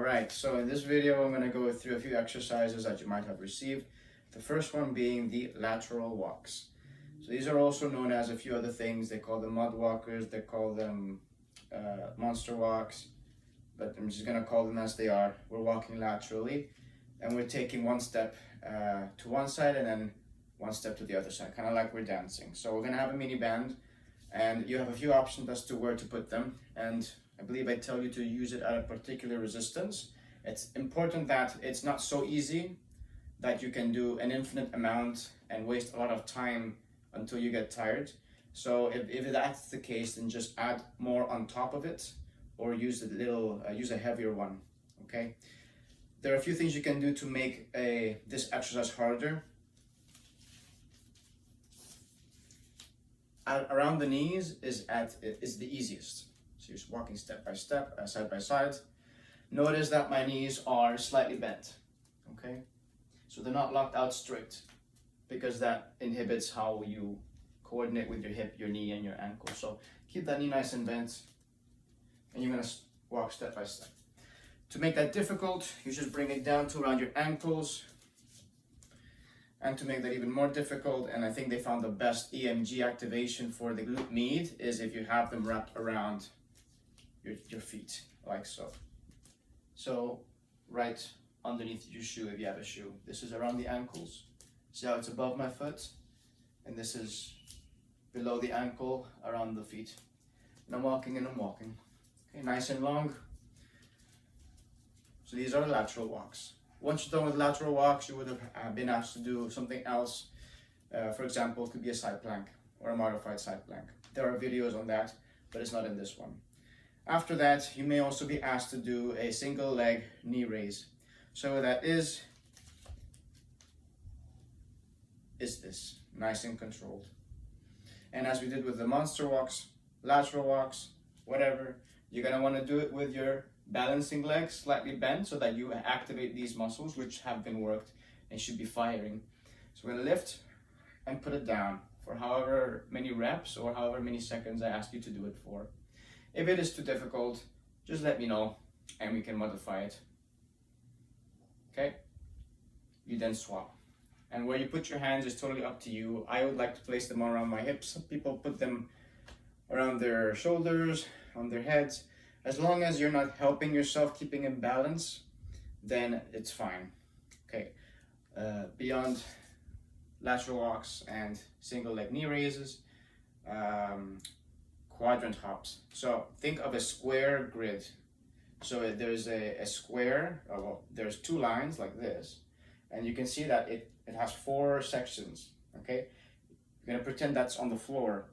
Alright, so in this video I'm going to go through a few exercises that you might have received. The first one being the lateral walks. So these are also known as a few other things. They call them mud walkers, they call them monster walks, but I'm just going to call them as they are. We're walking laterally and we're taking one step to one side and then one step to the other side, kind of like we're dancing. So we're going to have a mini band and you have a few options as to where to put them, and I believe I tell you to use it at a particular resistance. It's important that it's not so easy that you can do an infinite amount and waste a lot of time until you get tired. So if that's the case, then just add more on top of it or use a heavier one, okay? There are a few things you can do to make this exercise harder. Around the knees is the easiest. So you're just walking step by step, side by side. Notice that my knees are slightly bent, okay? So they're not locked out straight because that inhibits how you coordinate with your hip, your knee, and your ankle. So keep that knee nice and bent, and you're gonna walk step by step. To make that difficult, you just bring it down to around your ankles. And to make that even more difficult, and I think they found the best EMG activation for the glute med is if you have them wrapped around your feet, like so. So right underneath your shoe, if you have a shoe. This is around the ankles. See how it's above my foot? And this is below the ankle, around the feet. And I'm walking and I'm walking. Okay, nice and long. So these are lateral walks. Once you're done with lateral walks, you would have been asked to do something else. For example, it could be a side plank or a modified side plank. There are videos on that, but it's not in this one. After that, you may also be asked to do a single leg knee raise. So that is this, nice and controlled. And as we did with the monster walks, lateral walks, whatever, you're gonna wanna do it with your balancing legs slightly bent so that you activate these muscles which have been worked and should be firing. So we're gonna lift and put it down for however many reps or however many seconds I ask you to do it for. If it is too difficult, just let me know and we can modify it. Okay? You then swap. And where you put your hands is totally up to you. I would like to place them around my hips. Some people put them around their shoulders, on their heads. As long as you're not helping yourself keeping in balance, then it's fine. Okay. Beyond lateral walks and single leg knee raises, quadrant hops. So think of a square grid. So there's a square, well, there's two lines like this, and you can see that it has 4 sections, okay? You're gonna pretend that's on the floor.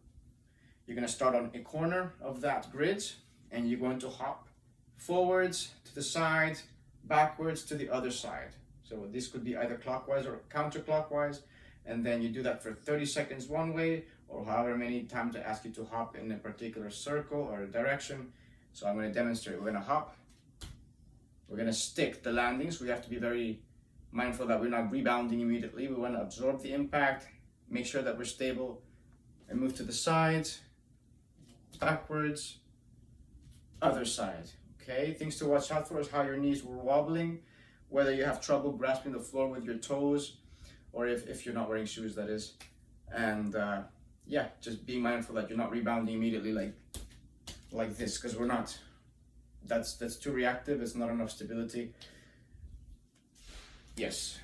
You're gonna start on a corner of that grid, and you're going to hop forwards to the side, backwards to the other side. So this could be either clockwise or counterclockwise, and then you do that for 30 seconds one way, or however many times I ask you to hop in a particular circle or direction. So I'm going to demonstrate. We're going to hop. We're going to stick the landings. We have to be very mindful that we're not rebounding immediately. We want to absorb the impact, make sure that we're stable, and move to the sides, backwards, other side. Okay, things to watch out for is how your knees were wobbling, whether you have trouble grasping the floor with your toes, or if you're not wearing shoes, that is. And yeah, just be mindful that you're not rebounding immediately like this, because we're not. That's too reactive. It's not enough stability. Yes.